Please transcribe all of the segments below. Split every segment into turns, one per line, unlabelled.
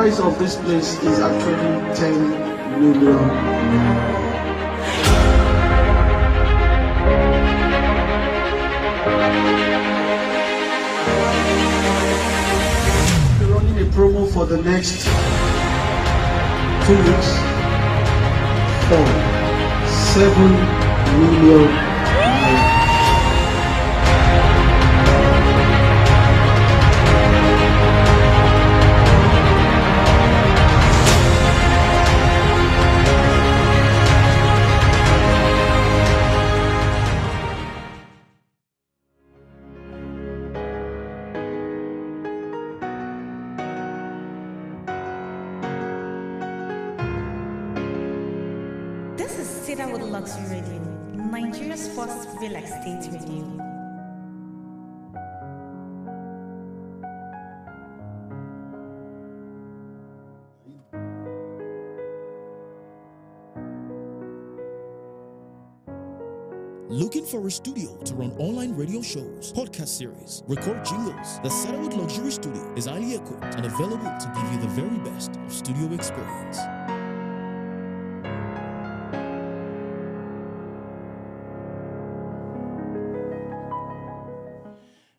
price of this place is actually 10 million. We're running a promo for the next 2 weeks for 7 million.
This is Cedarwood Luxury Radio, Nigeria's first real estate radio.
Looking for a studio to run online radio shows, podcast series, record jingles? The Cedarwood Luxury Studio is highly equipped and available to give you the very best of studio experience.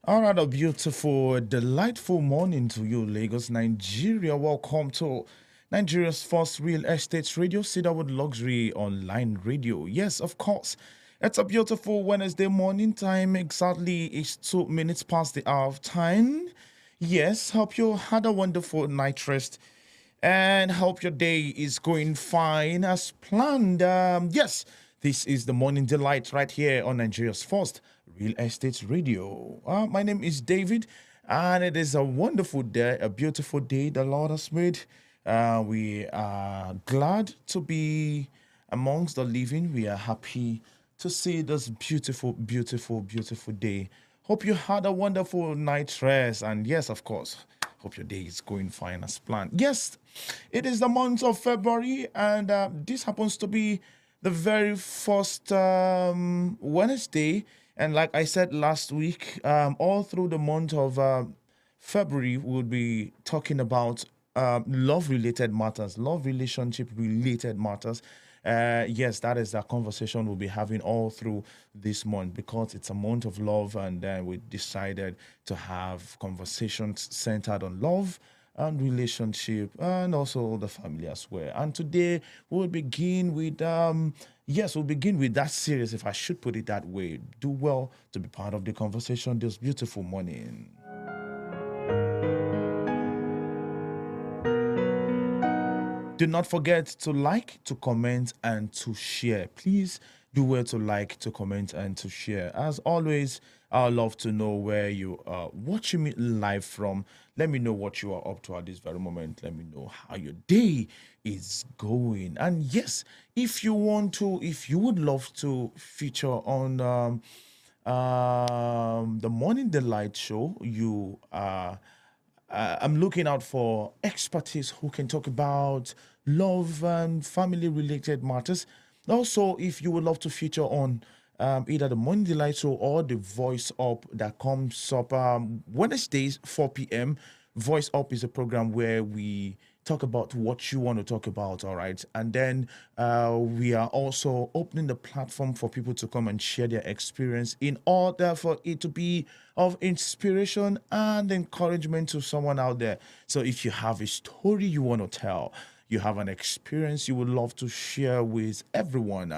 All right, a beautiful, delightful morning to you, Lagos, Nigeria. Welcome to Nigeria's first real estate radio, Cedarwood Luxury Online Radio. Yes, of course, it's a beautiful Wednesday morning time. Exactly, it's 2 minutes past the hour of time. Yes, hope you had a wonderful night rest and hope your day is going fine as planned. Yes, this is the Morning Delight right here on Nigeria's first real estate radio. My name is David, and it is a wonderful day, a beautiful day the Lord has made. We are glad to be amongst the living. We are happy to see this beautiful, beautiful, beautiful day. Hope you had a wonderful night rest, and yes, of course, hope your day is going fine as planned. Yes, it is the month of February, and this happens to be the very first Wednesday. And like I said last week, all through the month of February, we'll be talking about love-related matters, love relationship-related matters. Yes, that is the conversation we'll be having all through this month because it's a month of love, and we decided to have conversations centered on love and relationship and also the family as well. And today we'll begin with we'll begin with that series, if I should put it that way. Do well to be part of the conversation this beautiful morning. Do not forget to like, to comment, and to share. Please do well to like, to comment, and to share. As always, I'd love to know where you are watching me live from. Let me know what you are up to at this very moment. Let me know how your day is going. And yes, if you would love to feature on the Morning Delight show, I'm looking out for expertise who can talk about love and family-related matters. Also, if you would love to feature on either the Morning Delight show or the Voice Up that comes up Wednesdays, 4 p.m. Voice Up is a program where we talk about what you want to talk about, all right? And then we are also opening the platform for people to come and share their experience in order for it to be of inspiration and encouragement to someone out there. So if you have a story you want to tell, you have an experience you would love to share with everyone,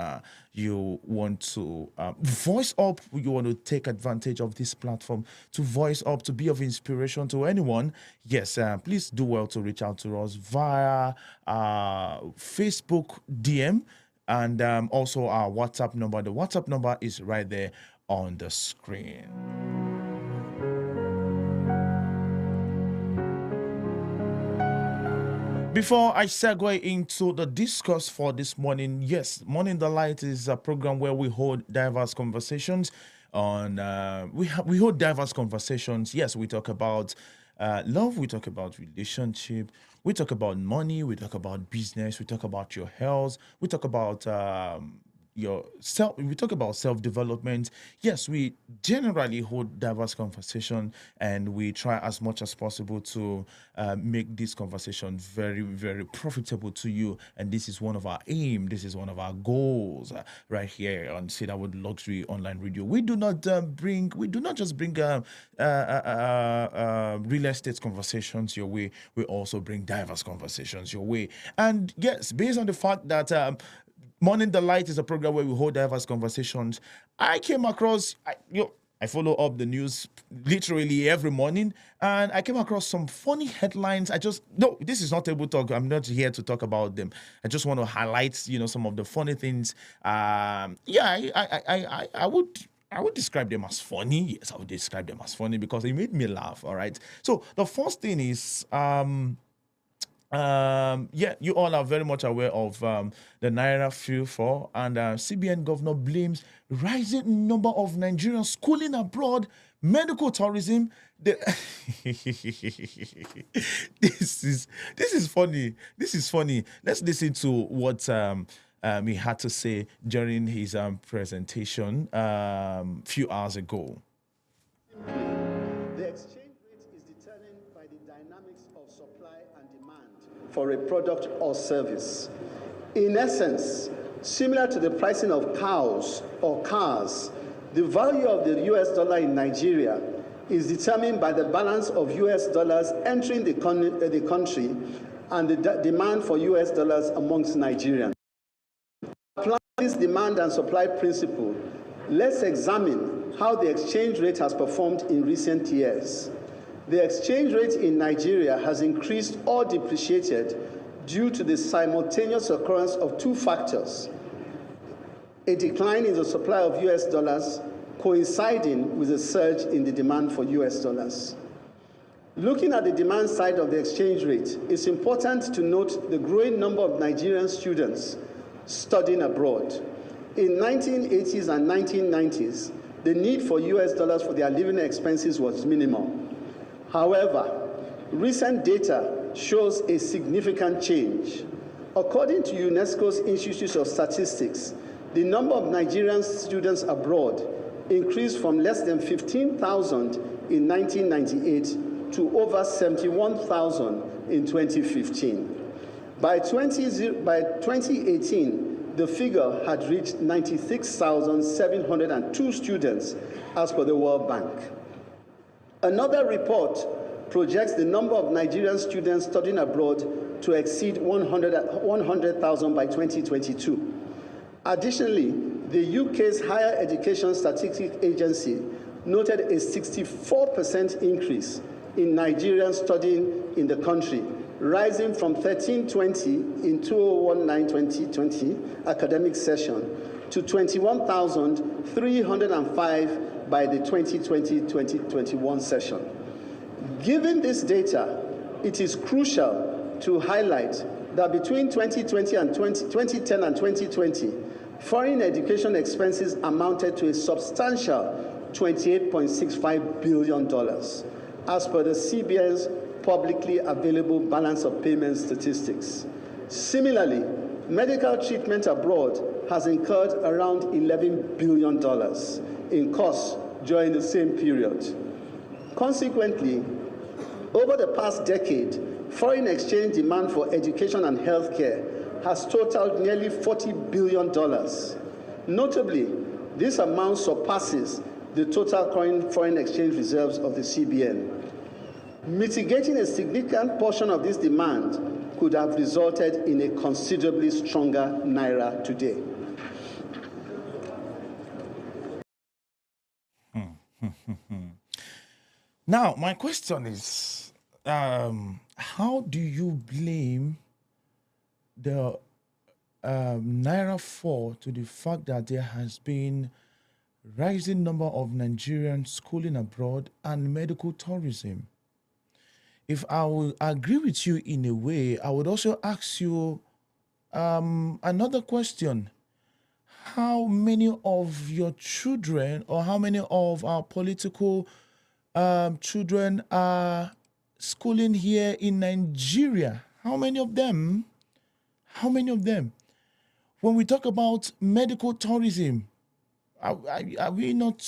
you want to voice up, you want to take advantage of this platform to voice up, to be of inspiration to anyone, yes, please do well to reach out to us via Facebook DM and also our WhatsApp number. The WhatsApp number is right there on the screen. Before I segue into the discourse for this morning, yes, Morning Delight is a program where we hold diverse conversations on. We hold diverse conversations. Yes, we talk about love, we talk about relationship, we talk about money, we talk about business, we talk about your health, we talk about your self. We talk about self-development. Yes, we generally hold diverse conversation, and we try as much as possible to make this conversation very, very profitable to you. And this is one of our aim. This is one of our goals right here on Cedarwood Luxury Online Radio. We do not just bring real estate conversations your way. We also bring diverse conversations your way. And yes, based on the fact that Morning Delight is a program where we hold diverse conversations. I came across, I follow up the news literally every morning, and I came across some funny headlines. No, this is not table talk. I'm not here to talk about them. I just want to highlight, some of the funny things. I would describe them as funny. Yes, I would describe them as funny because they made me laugh. All right. So the first thing is, you all are very much aware of the Naira fuel fall, and CBN governor blames rising number of Nigerians schooling abroad, medical tourism. This is funny. This is funny. Let's listen to what he had to say during his presentation few hours ago.
The exchange rate is determined by the dynamics of supply and demand for a product or service. In essence, similar to the pricing of cows or cars, the value of the US dollar in Nigeria is determined by the balance of US dollars entering the country and the demand for US dollars amongst Nigerians. Applying this demand and supply principle, let's examine how the exchange rate has performed in recent years. The exchange rate in Nigeria has increased or depreciated due to the simultaneous occurrence of two factors: a decline in the supply of US dollars coinciding with a surge in the demand for US dollars. Looking at the demand side of the exchange rate, it's important to note the growing number of Nigerian students studying abroad. In 1980s and 1990s, the need for US dollars for their living expenses was minimal. However, recent data shows a significant change. According to UNESCO's Institute of Statistics, the number of Nigerian students abroad increased from less than 15,000 in 1998 to over 71,000 in 2015. By 2018, the figure had reached 96,702 students as per the World Bank. Another report projects the number of Nigerian students studying abroad to exceed 100,000 by 2022. Additionally, the UK's Higher Education Statistics Agency noted a 64% increase in Nigerians studying in the country, rising from 1320 in 2019-2020 academic session to 21,305 by the 2020-2021 session. Given this data, it is crucial to highlight that between 2010 and 2020, foreign education expenses amounted to a substantial $28.65 billion, as per the CBN's publicly available balance of payments statistics. Similarly, medical treatment abroad has incurred around $11 billion in costs during the same period. Consequently, over the past decade, foreign exchange demand for education and healthcare has totaled nearly $40 billion. Notably, this amount surpasses the total current foreign exchange reserves of the CBN. Mitigating a significant portion of this demand could have resulted in a considerably stronger Naira today.
Now, my question is, how do you blame the Naira fall to the fact that there has been rising number of Nigerians schooling abroad and medical tourism? If I will agree with you in a way, I would also ask you another question. How many of your children or how many of our political children are schooling here in Nigeria? How many of them? How many of them? when we talk about medical tourism, are we not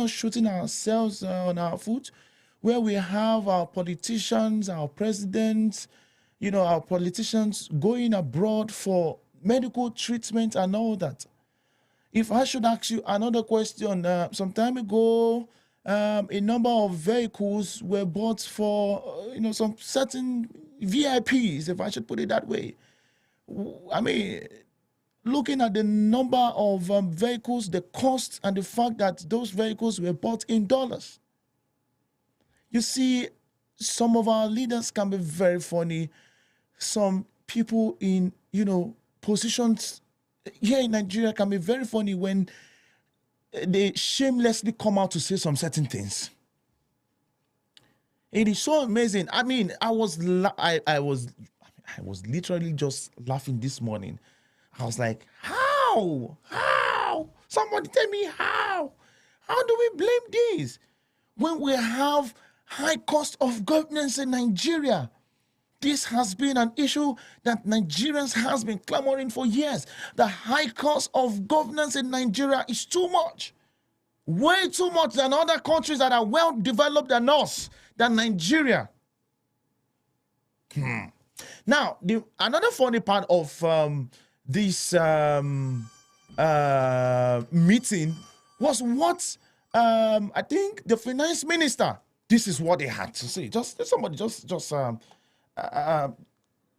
shooting ourselves on our foot, where we have our politicians, our presidents, our politicians going abroad for medical treatment and all that? If I should ask you another question, some time ago, a number of vehicles were bought for, some certain VIPs, if I should put it that way. I mean, looking at the number of vehicles, the cost, and the fact that those vehicles were bought in dollars. You see, some of our leaders can be very funny. Some people in, positions here in Nigeria can be very funny when they shamelessly come out to say some certain things. It is so amazing. I mean, I was literally just laughing this morning. I was like, how? Somebody tell me how? How do we blame this when we have high cost of governance in Nigeria? This has been an issue that Nigerians has been clamoring for years. The high cost of governance in Nigeria is too much. Way too much than other countries that are well developed than us, than Nigeria. Now, another funny part of this meeting was what I think the finance minister, this is what they had to say.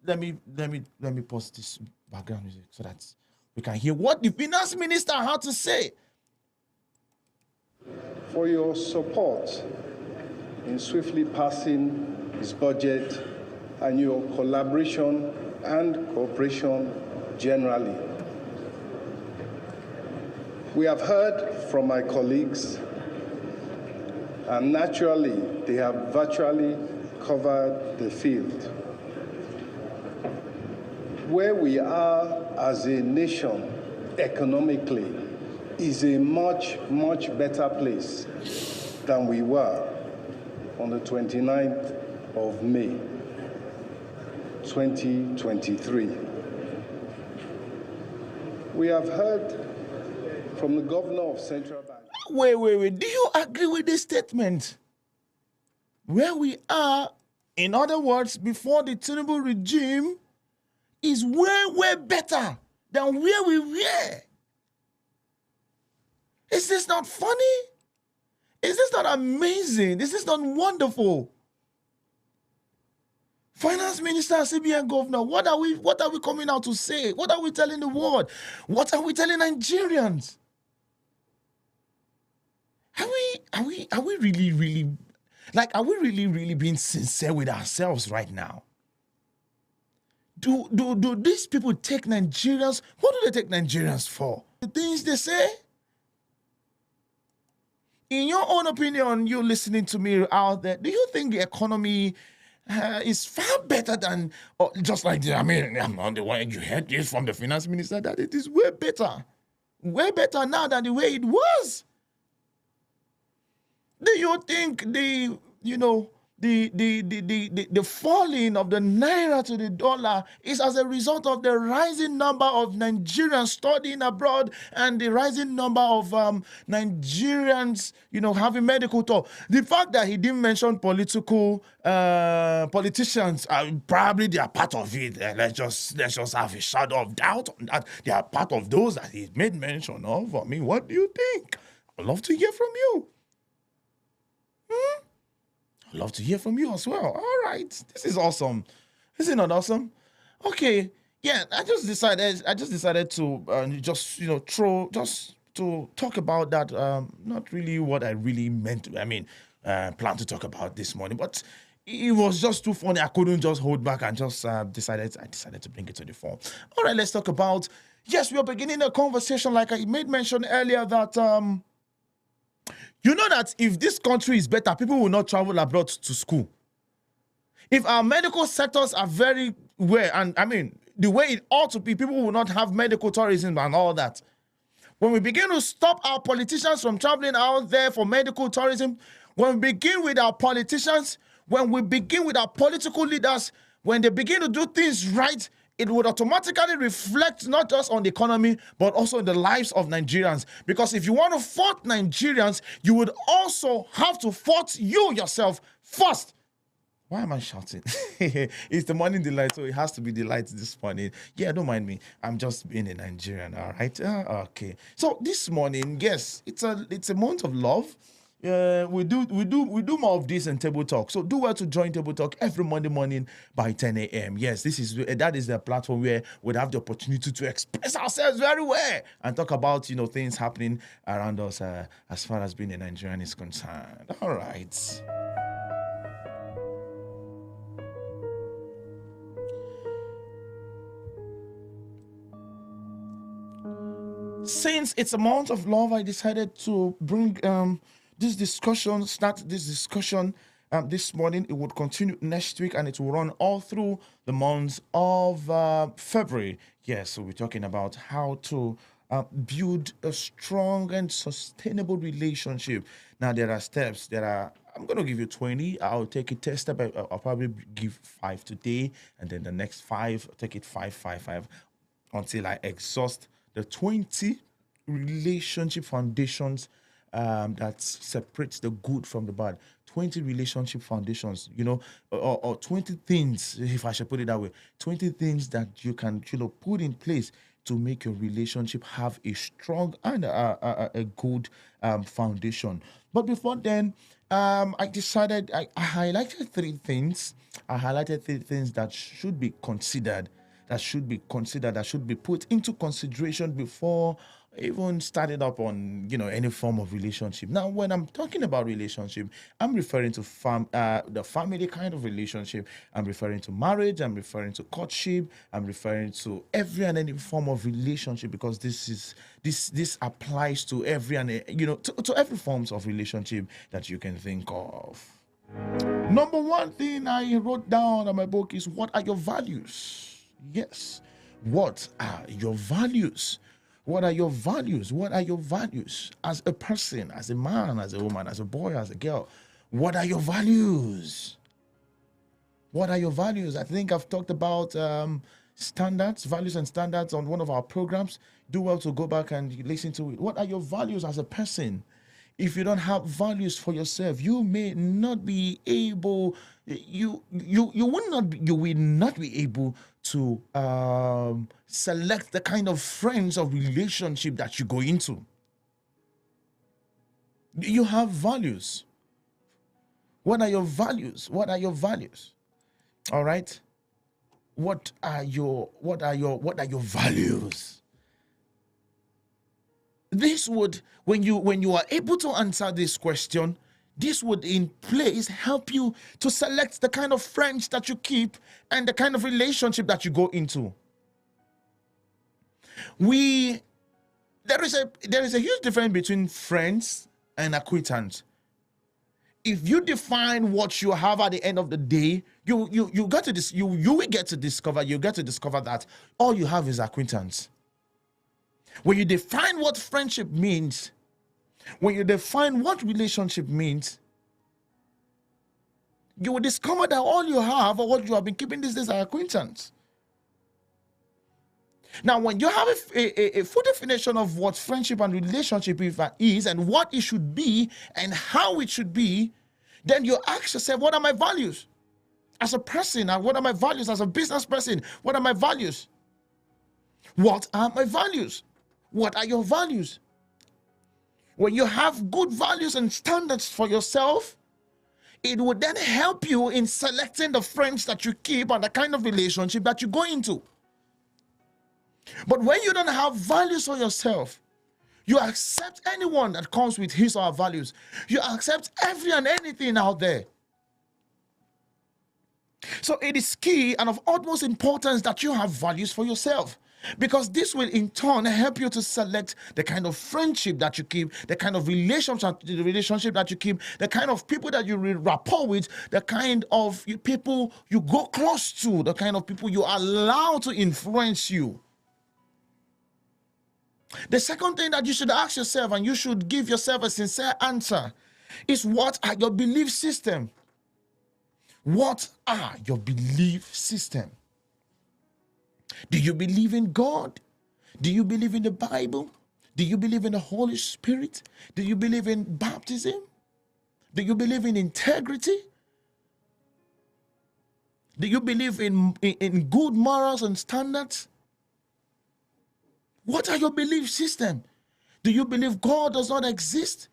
Let me pause this background music so that we can hear what the finance minister had to say.
For your support in swiftly passing this budget and your collaboration and cooperation generally. We have heard from my colleagues, and naturally, they have virtually covered the field. Where we are as a nation economically is a much, much better place than we were on the 29th of May, 2023. We have heard from the governor of Central Bank.
Wait. Do you agree with this statement? Where we are, in other words, before the Tinubu regime, is way better than where we were. Is this not funny? Is this not amazing? Is this not wonderful? Finance Minister, CBN Governor, what are we coming out to say? What are we telling the world? What are we telling Nigerians? Are we really being sincere with ourselves right now? Do these people take Nigerians? What do they take Nigerians for? The things they say? In your own opinion, you listening to me out there, do you think the economy is far better than, just like, I'm not the one, you heard this from the finance minister, that it is way better now than the way it was? Do you think the falling of the naira to the dollar is as a result of the rising number of Nigerians studying abroad and the rising number of Nigerians, having medical talk? The fact that he didn't mention politicians, probably they are part of it. Let's just have a shadow of doubt on that. They are part of those that he made mention of. I mean, what do you think? I'd love to hear from you. I'd love to hear from you as well. All right. This is awesome. Is it not awesome? Okay. Yeah, I just decided to to talk about that. Not really what I really meant to, plan to talk about this morning, but it was just too funny. I couldn't just hold back and just decided to bring it to the fore. All right, let's talk about, yes, we are beginning a conversation like I made mention earlier that you know that if this country is better, people will not travel abroad to school. If our medical sectors are very well, and the way it ought to be, people will not have medical tourism and all that. When we begin to stop our politicians from traveling out there for medical tourism, when we begin with our politicians, when we begin with our political leaders, when they begin to do things right, it would automatically reflect not just on the economy, but also in the lives of Nigerians. Because if you want to fault Nigerians, you would also have to fault you yourself first. Why am I shouting? It's the morning delight, so it has to be delight this morning. Yeah, don't mind me. I'm just being a Nigerian, all right? Okay. So this morning, yes, it's a month of love. We do more of this in Table Talk. So do well to join Table Talk every Monday morning by 10 a.m. Yes, that is the platform where we'd have the opportunity to express ourselves very well and talk about things happening around us as far as being a Nigerian is concerned. All right. Since it's a month of love, I decided to bring start this discussion this morning. It would continue next week and it will run all through the month of February. Yes, so we're talking about how to build a strong and sustainable relationship. Now, there are steps. I'm going to give you 20. I'll take it step. I'll probably give 5 today, and then the next 5, I'll take it 5, 5, 5, until I exhaust the 20 relationship foundations that separates the good from the bad. 20 relationship foundations, or 20 things, if I should put it that way, 20 things that you can, put in place to make your relationship have a strong and a good foundation. But before then, I decided I highlighted 3 things. I highlighted 3 things that should be considered, that should be put into consideration before even started up on any form of relationship. Now, when I'm talking about relationship, I'm referring to the family kind of relationship. I'm referring to marriage. I'm referring to courtship. I'm referring to every and any form of relationship, because this applies to every and to every forms of relationship that you can think of. Number 1 thing I wrote down on my book is, what are your values? Yes. What are your values? What are your values? What are your values as a person, as a man, as a woman, as a boy, as a girl? What are your values? What are your values? I think I've talked about values and standards on one of our programs. Do well to go back and listen to it. What are your values as a person? If you don't have values for yourself, you may not be able, you will not be able to select the kind of friends or relationship that you go into. You have values. What are your values? What are your values? All right. What are your values? This would, when you are able to answer this question, this would in place help you to select the kind of friends that you keep and the kind of relationship that you go into. There is a huge difference between friends and acquaintance. If you define what you have at the end of the day, you will get to discover that all you have is acquaintance. When you define what friendship means, when you define what relationship means, you will discover that all you have, or what you have been keeping these days, are acquaintance. Now, when you have a full definition of what friendship and relationship is and what it should be and how it should be, then you ask yourself, what are my values as a person? And what are my values as a business person? What are my values? What are my values? What are your values? When you have good values and standards for yourself, it would then help you in selecting the friends that you keep and the kind of relationship that you go into. But when you don't have values for yourself, you accept anyone that comes with his or her values. You accept every and anything out there. So it is key and of utmost importance that you have values for yourself, because this will in turn help you to select the kind of friendship that you keep, the kind of relationship that you keep, the kind of people that you rapport with, the kind of people you go close to, the kind of people you allow to influence you. The second thing that you should ask yourself, and you should give yourself a sincere answer, is, what are your belief system? What are your belief system? Do you believe in God? Do you believe in the Bible? Do you believe in the Holy Spirit? Do you believe in baptism? Do you believe in integrity? Do you believe in good morals and standards? What are your belief systems? Do you believe God does not exist?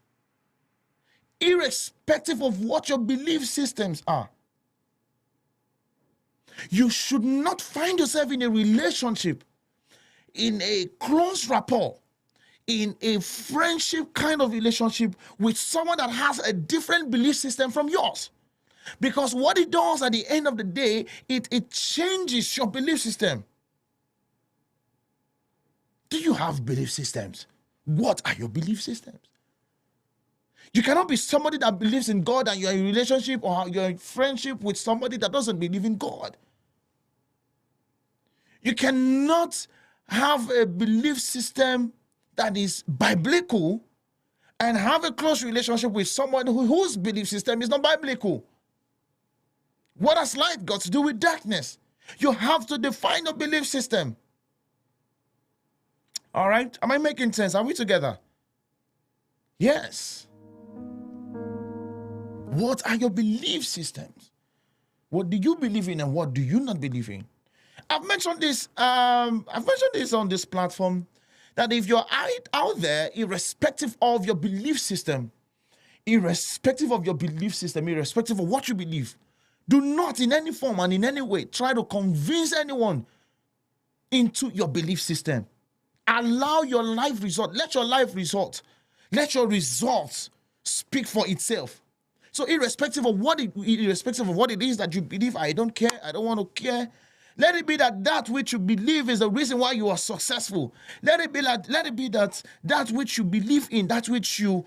Irrespective of what your belief systems are, you should not find yourself in a relationship, in a close rapport, in a friendship kind of relationship with someone that has a different belief system from yours. Because what it does at the end of the day, it changes your belief system. Do you have belief systems? What are your belief systems? You cannot be somebody that believes in God and you're in a relationship or you're in friendship with somebody that doesn't believe in God. You cannot have a belief system that is biblical and have a close relationship with someone whose belief system is not biblical. What has light got to do with darkness? You have to define your belief system. All right? Am I making sense? Are we together? Yes. What are your belief systems? What do you believe in and what do you not believe in? I've mentioned this on this platform, that if you're out there, irrespective of your belief system, irrespective of what you believe, do not in any form and in any way try to convince anyone into your belief system. Allow your life result. Let your life result. Let your results speak for itself. So irrespective of what it is that you believe, I don't care, I don't want to care. Let it be that which you believe is the reason why you are successful. Let it be that which you believe in, that which your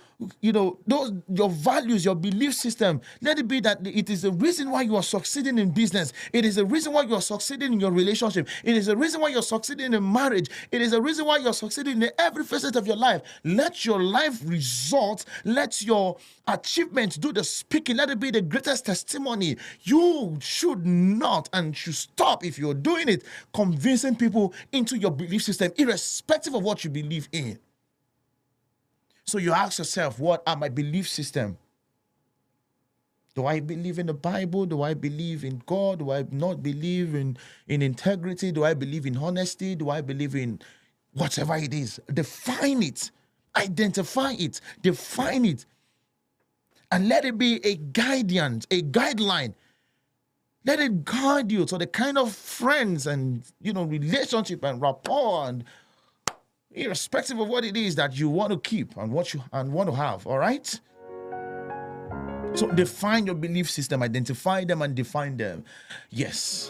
values, your belief system. Let it be that it is the reason why you are succeeding in business. It is the reason why you are succeeding in your relationship. It is the reason why you're succeeding in marriage. It is the reason why you're succeeding in every facet of your life. Let your life result, let your achievements do the speaking. Let it be the greatest testimony. You should not and should stop, if you're doing it, convincing people into your belief system, irrespective of what you believe in. So you ask yourself, what are my belief system? Do I believe in the Bible? Do I believe in God? Do I not believe in integrity? Do I believe in honesty? Do I believe in whatever it is? Define it. Identify it. Define it. And let it be a guideline. Let it guide you to the kind of friends and relationship and rapport, and irrespective of what it is that you want to keep and want to have. All right. So define your belief system, identify them, and define them. Yes.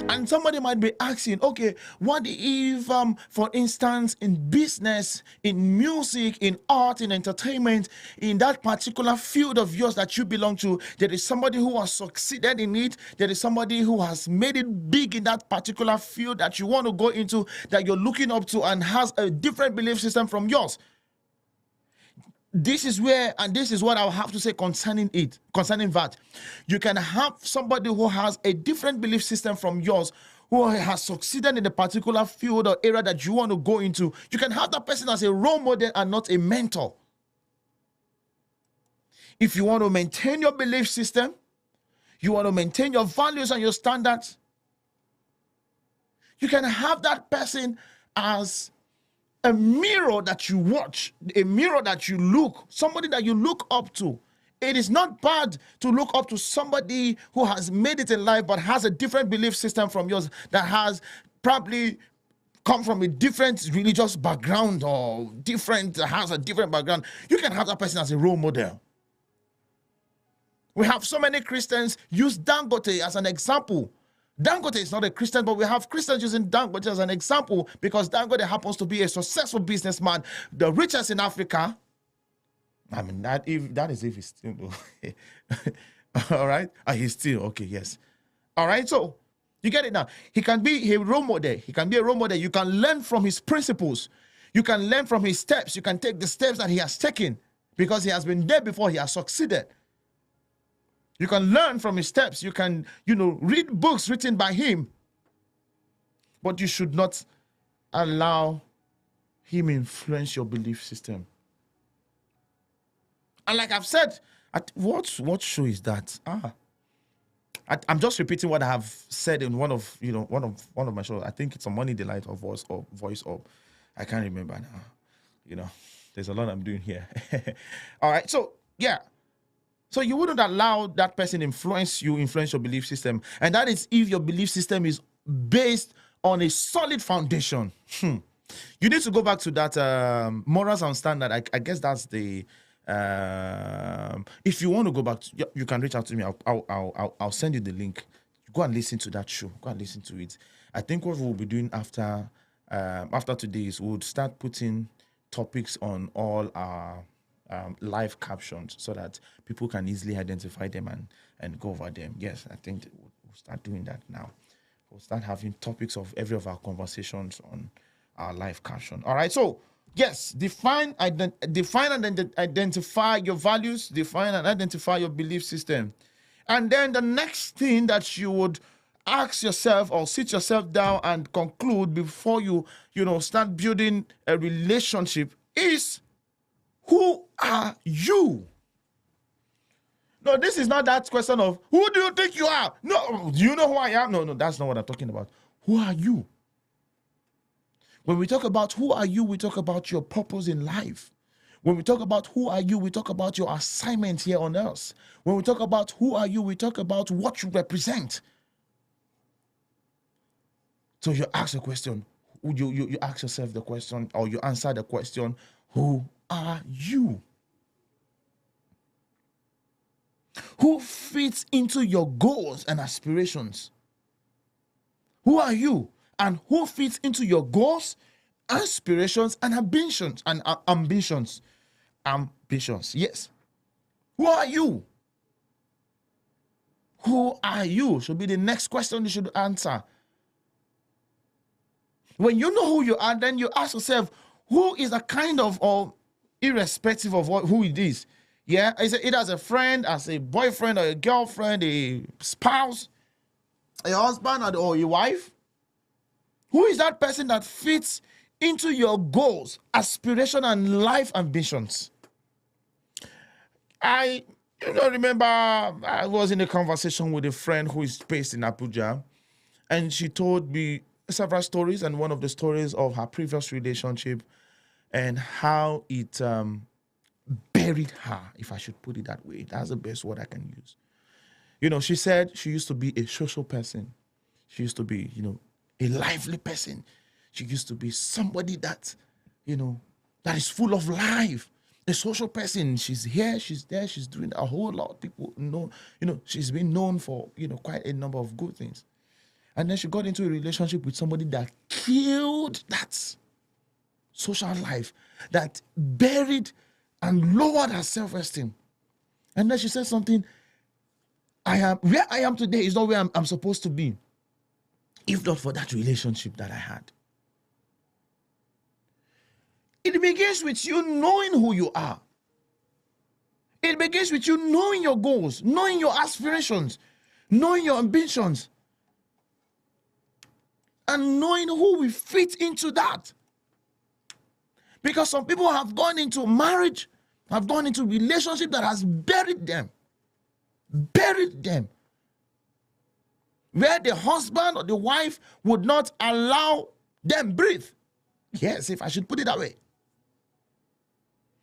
And somebody might be asking, okay, what if, for instance, in business, in music, in art, in entertainment, in that particular field of yours that you belong to, there is somebody who has succeeded in it, there is somebody who has made it big in that particular field that you want to go into, that you're looking up to, and has a different belief system from yours. This is where, and this is what I'll have to say concerning that. You can have somebody who has a different belief system from yours, who has succeeded in a particular field or area that you want to go into. You can have that person as a role model and not a mentor. If you want to maintain your belief system, you want to maintain your values and your standards, you can have that person as a mirror that you watch, a mirror that you look, somebody that you look up to. It is not bad to look up to somebody who has made it in life but has a different belief system from yours, that has probably come from a different religious background or has a different background. You can have that person as a role model. We have so many Christians use Dangote as an example. Dangote is not a Christian, but we have Christians using Dangote as an example because Dangote happens to be a successful businessman, the richest in Africa. I mean, that is if he's still. All right? He's still, okay, yes. All right, so you get it now. He can be a role model. You can learn from his principles. You can learn from his steps. You can take the steps that he has taken because he has been there before. He has succeeded. You can learn from his steps. You can, read books written by him. But you should not allow him influence your belief system. And like I've said, what show is that? I'm just repeating what I have said in one of my shows. I think it's a Money Delight or Voice of. I can't remember now. There's a lot I'm doing here. All right, so yeah. So you wouldn't allow that person influence your belief system. And that is if your belief system is based on a solid foundation. You need to go back to that morals and standard. I guess that's the... if you want to go back, you can reach out to me. I'll send you the link. Go and listen to that show. Go and listen to it. I think what we'll be doing after today is we'll start putting topics on all our live captions so that people can easily identify them and go over them. Yes, I think we'll start doing that now. We'll start having topics of every of our conversations on our live caption. All right, so yes, define and identify your values, define and identify your belief system. And then the next thing that you would ask yourself or sit yourself down and conclude before you start building a relationship is, who are you? No, this is not that question of who do you think you are? No, do you know who I am? No, that's not what I'm talking about. Who are you? When we talk about who are you, we talk about your purpose in life. When we talk about who are you, we talk about your assignment here on earth. When we talk about who are you, we talk about what you represent. So you ask the question, you ask yourself the question, or you answer the question, who are you? Who fits into your goals and aspirations? Who are you? And who fits into your goals, aspirations, and ambitions? Ambitions, yes. Who are you? Who are you? Should be the next question you should answer. When you know who you are, then you ask yourself, who is a kind of, or irrespective of who it is. Yeah, is it as a friend, as a boyfriend or a girlfriend, a spouse, a husband or a wife? Who is that person that fits into your goals, aspiration, and life ambitions? I remember I was in a conversation with a friend who is based in Abuja, and she told me several stories, and one of the stories of her previous relationship and how it buried her, if I should put it that way. That's the best word I can use. She said she used to be a social person. She used to be, a lively person. She used to be somebody that, that is full of life. A social person. She's here, she's there, she's doing a whole lot. People know, she's been known for, quite a number of good things. And then she got into a relationship with somebody that killed that social life, that buried and lowered her self-esteem. And then she said something, where I am today is not where I'm supposed to be, if not for that relationship that I had. It begins with you knowing who you are. It begins with you knowing your goals, knowing your aspirations, knowing your ambitions, and knowing who will fit into that. Because some people have gone into marriage, have gone into relationship that has buried them. Where the husband or the wife would not allow them breathe. Yes, if I should put it that way.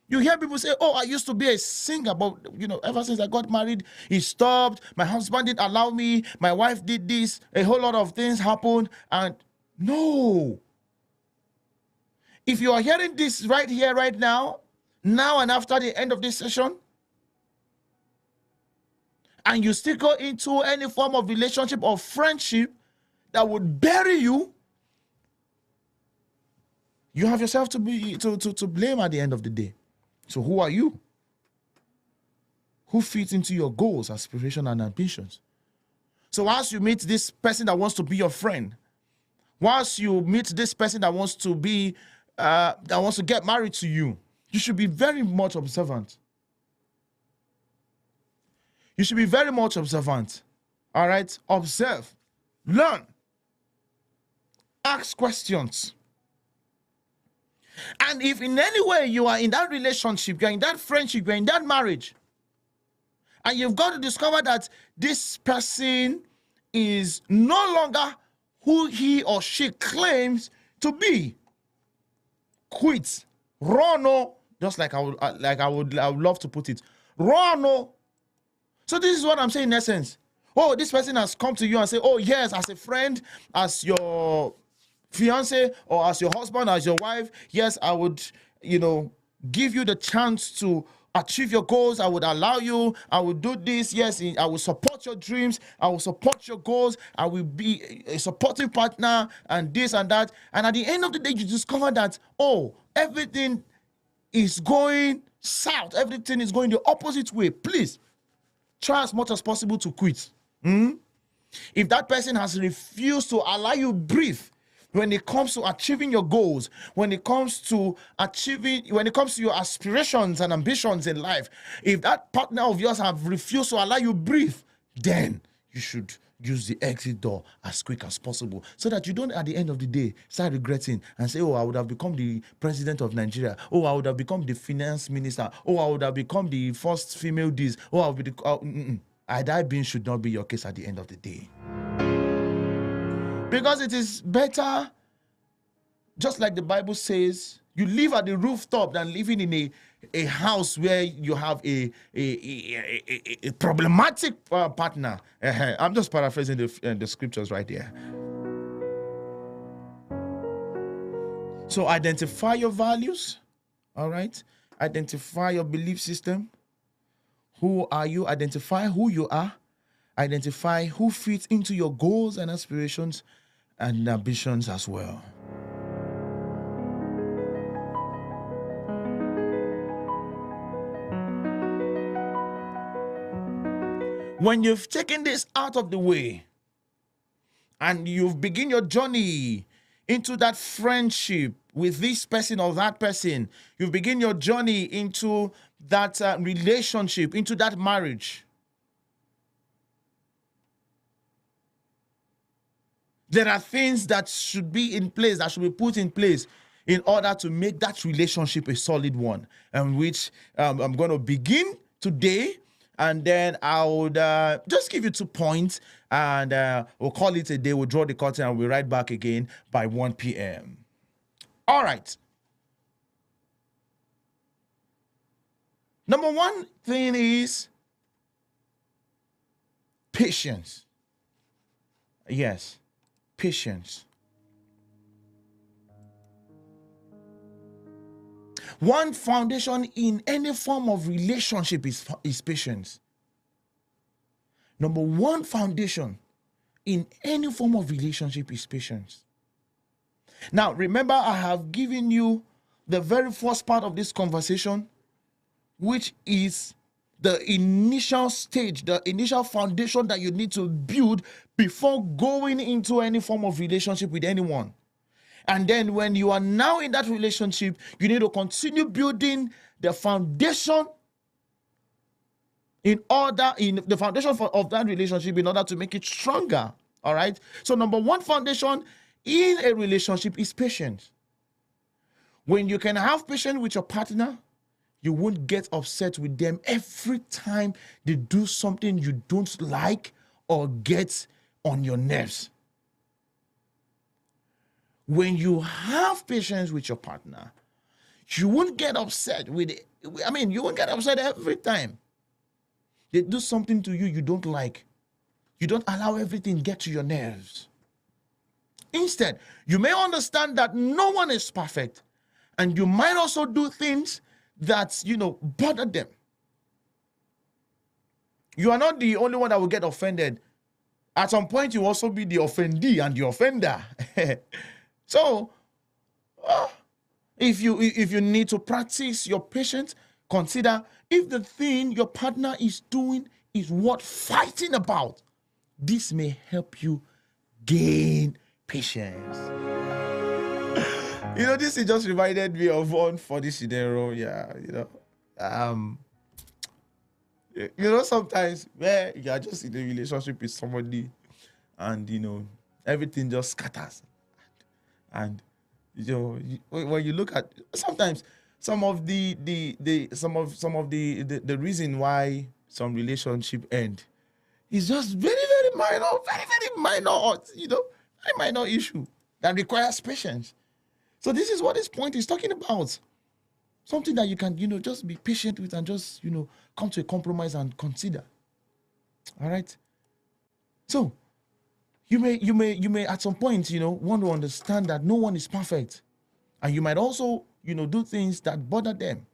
You hear people say, oh, I used to be a singer, but, ever since I got married, it stopped. My husband didn't allow me. My wife did this. A whole lot of things happened. And no. If you are hearing this right here, right now and after the end of this session, and you still go into any form of relationship or friendship that would bury you, you have yourself to blame at the end of the day. So who are you? Who fits into your goals, aspirations, and ambitions? So once you meet this person that wants to be your friend, once you meet this person that wants to be, that wants to get married to you, you should be very much observant. You should be very much observant. All right? Observe. Learn. Ask questions. And if in any way you are in that relationship, you're in that friendship, you're in that marriage, and you've got to discover that this person is no longer who he or she claims to be, quit. Run, just like I would love to put it. Run. So this is what I'm saying in essence. Oh, this person has come to you and say, oh yes, as a friend, as your fiance, or as your husband, as your wife, yes, I would, give you the chance to achieve your goals. I would allow you. I will do this. Yes, I will support your dreams. I will support your goals. I will be a supportive partner and this and that. And at the end of the day, you discover that, oh, everything is going south. Everything is going the opposite way. Please try as much as possible to quit. If that person has refused to allow you breathe when it comes to achieving your goals, when it comes to your aspirations and ambitions in life, if that partner of yours have refused to allow you breathe, then you should use the exit door as quick as possible, so that you don't at the end of the day start regretting and say, oh, I would have become the president of Nigeria, oh, I would have become the finance minister, oh, I would have become the first female this, oh, I'll be the that being should not be your case at the end of the day. Because it is better, just like the Bible says, you live at the rooftop than living in a house where you have a problematic partner. I'm just paraphrasing the scriptures right there. So identify your values, all right? Identify your belief system. Who are you? Identify who you are. Identify who fits into your goals and aspirations and ambitions as well. When you've taken this out of the way and you've begun your journey into that friendship with this person or that person, you've begun your journey into that relationship, into that marriage, there are things that should be in place, that should be put in place in order to make that relationship a solid one, and which I'm going to begin today, and then I would just give you 2 points, and we'll call it a day. We'll draw the curtain, and we'll be right back again by 1 p.m. All right. Number one thing is patience. Yes, patience. One foundation in any form of relationship is patience. Number one foundation in any form of relationship is patience. Now, remember, I have given you the very first part of this conversation, which is the initial stage, the initial foundation that you need to build before going into any form of relationship with anyone. And then when you are now in that relationship, you need to continue building the foundation of that relationship in order to make it stronger. All right. So number one foundation in a relationship is patience. When you can have patience with your partner, you won't get upset with them every time they do something you don't like or get on your nerves. When you have patience with your partner, you won't get upset with it. You won't get upset every time they do something to you you don't like. You don't allow everything get to your nerves. Instead, you may understand that no one is perfect, and you might also do things that, bother them. You are not the only one that will get offended. At some point, you also be the offendee and the offender. So, if you need to practice your patience, consider if the thing your partner is doing is worth fighting about. This may help you gain patience. This just reminded me of one funny scenario. Yeah, You know, sometimes where you are just in a relationship with somebody and, everything just scatters. And, when you look at, sometimes some of the reason why some relationship end is just very, very minor, very minor issue that requires patience. So this is what this point is talking about. Something that you can, just be patient with and just, come to a compromise and consider. All right. So you may at some point, want to understand that no one is perfect. And you might also, do things that bother them.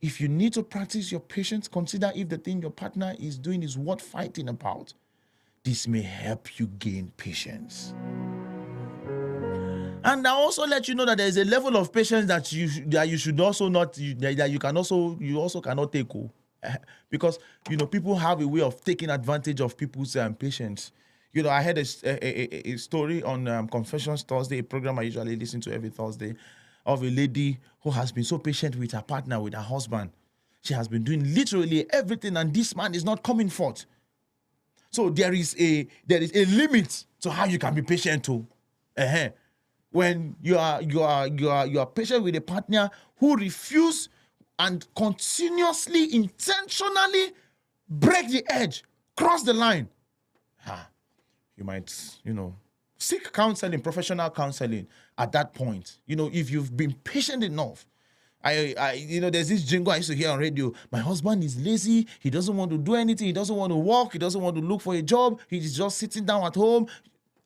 If you need to practice your patience, consider if the thing your partner is doing is worth fighting about. This may help you gain patience. And I also let you know that there is a level of patience that you should also not, that you also cannot take. Because, people have a way of taking advantage of people's patience. I had a story on Confessions Thursday, a program I usually listen to every Thursday, of a lady who has been so patient with her partner, with her husband. She has been doing literally everything, and this man is not coming forth. So there is a limit to how you can be patient too. When you are patient with a partner who refuse and continuously, intentionally break the edge, cross the line, you might, seek counseling, professional counseling at that point. If you've been patient enough. There's this jingle I used to hear on radio. My husband is lazy. He doesn't want to do anything. He doesn't want to work. He doesn't want to look for a job. He's just sitting down at home.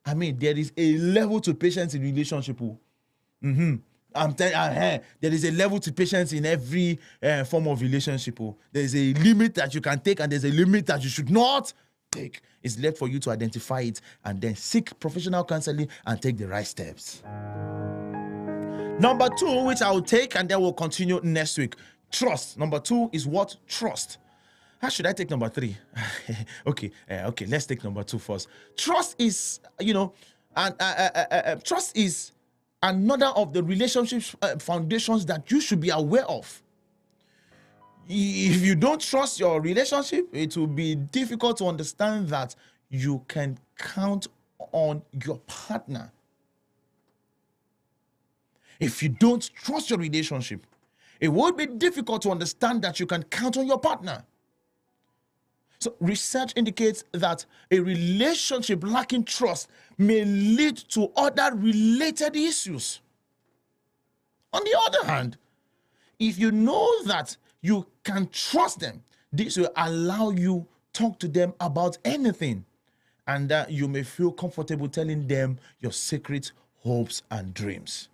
There is a level to patience in relationship. I'm telling you, there is a level to patience in every form of relationship. There's a limit that you can take, and there's a limit that you should not take. It's left for you to identify it and then seek professional counseling and take the right steps. Number 2, which I will take, and then we'll continue next week. Trust. Number 2 is what? Trust. How should I take number 3? Okay, let's take number 2 first. Trust is, trust is another of the relationship foundations that you should be aware of. If you don't trust your relationship, it will be difficult to understand that you can count on your partner. If you don't trust your relationship, it would be difficult to understand that you can count on your partner. So research indicates that a relationship lacking trust may lead to other related issues. On the other hand, if you know that you can trust them, this will allow you talk to them about anything, and that you may feel comfortable telling them your secret hopes and dreams.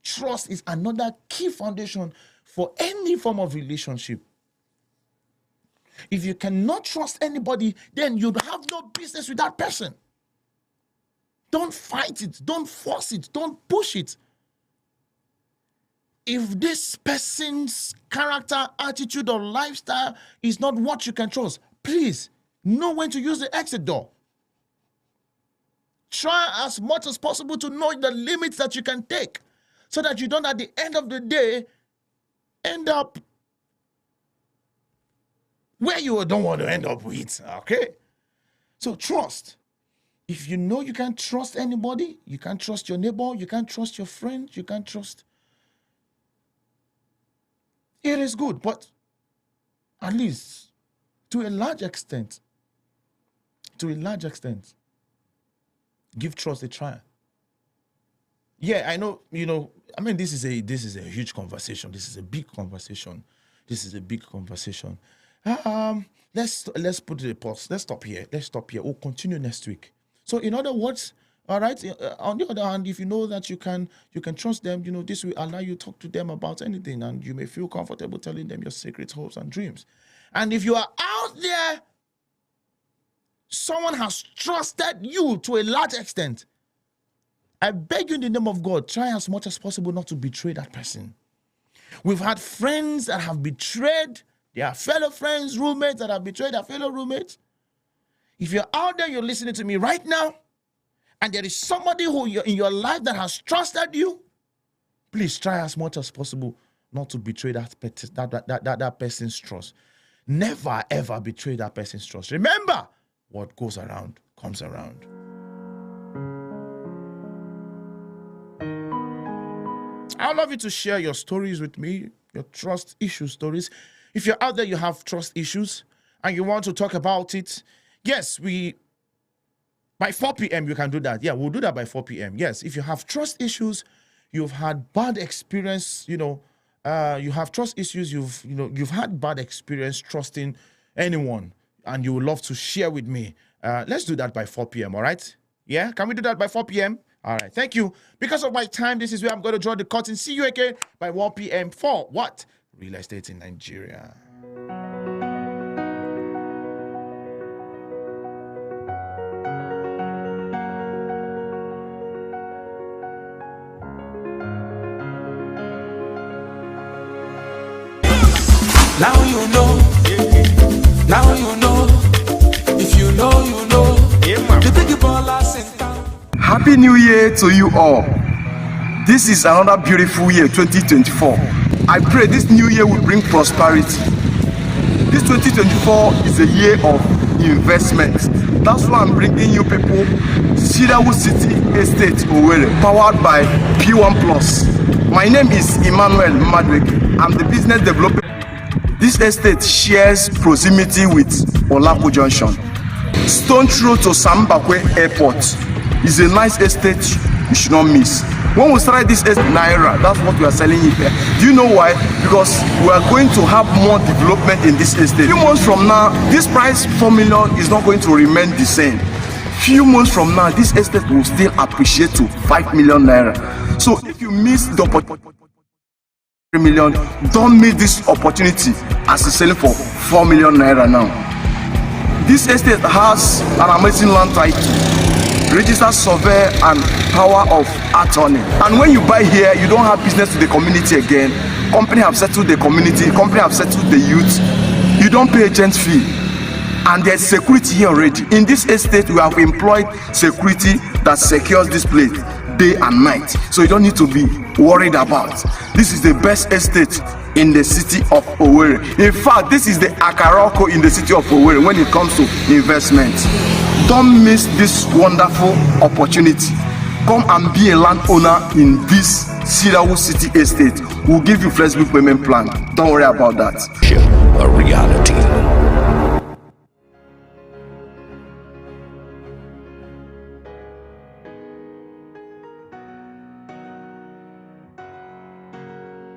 Trust is another key foundation for any form of relationship. If you cannot trust anybody, then you have no business with that person. Don't fight it. Don't force it. Don't push it. If this person's character, attitude, or lifestyle is not what you can trust, please know when to use the exit door. Try as much as possible to know the limits that you can take, so that you don't, at the end of the day, end up where you don't want to end up with. Okay? So trust. If you know you can't trust anybody, you can't trust your neighbor, you can't trust your friend, you can't trust. It is good, but at least to a large extent, give trust a try. Yeah, I know, this is a huge conversation. This is a big conversation. Let's put it a pause. Let's stop here. We'll continue next week. So in other words, all right, on the other hand, if you know that you can trust them, this will allow you to talk to them about anything, and you may feel comfortable telling them your secret hopes and dreams. And if you are out there, someone has trusted you to a large extent, I beg you in the name of God, try as much as possible not to betray that person. We've had friends that have betrayed their fellow friends, roommates that have betrayed their fellow roommates. If you're out there, you're listening to me right now, and there is somebody in your life that has trusted you, please try as much as possible not to betray that person's trust. Never ever betray that person's trust. Remember, what goes around comes around. I'd love you to share your stories with me, your trust issue stories. If you're out there, you have trust issues and you want to talk about it, yes, by 4 p.m. you can do that. Yeah, we'll do that by 4 p.m. Yes, if you have trust issues, you've had bad experience, you have trust issues, you've had bad experience trusting anyone, and you would love to share with me. Let's do that by 4 p.m. All right? Yeah, can we do that by 4 p.m.? All right, thank you. Because of my time, this is where I'm going to draw the curtain. See you again by 1 p.m. for what? Real estate in Nigeria.
Now you know. Now you know. If you know, you know. The big ballers in town.
Happy New Year to you all. This is another beautiful year, 2024. I pray this new year will bring prosperity. This 2024 is a year of investment. That's why I'm bringing you people Cedarwood City Estate Owerri, powered by P1 Plus. My name is Emmanuel Madweke. I'm the business developer. This estate shares proximity with Olako Junction. Stone throw to Sambakwe Airport. It's a nice estate you should not miss. When we started this estate, Naira, that's what we are selling it here. Do you know why? Because we are going to have more development in this estate. Few months from now, this price 4 million is not going to remain the same. Few months from now, this estate will still appreciate to 5 million Naira. So if you miss the opportunity, 3 million, don't miss this opportunity as it's selling for 4 million Naira now. This estate has an amazing land title, registered survey and power of attorney. And when you buy here, you don't have business with the community again. Company have settled the community, company have settled the youth. You don't pay agent fee. And there's security here already. In this estate, we have employed security that secures this place day and night. So you don't need to be worried about. This is the best estate in the city of Owerri. In fact, this is the Akaroko in the city of Owerri when it comes to investment. Don't miss this wonderful opportunity. Come and be a landowner in this Cedarwood City Estate. We'll give you flexible payment plan. Don't worry about that.
A reality.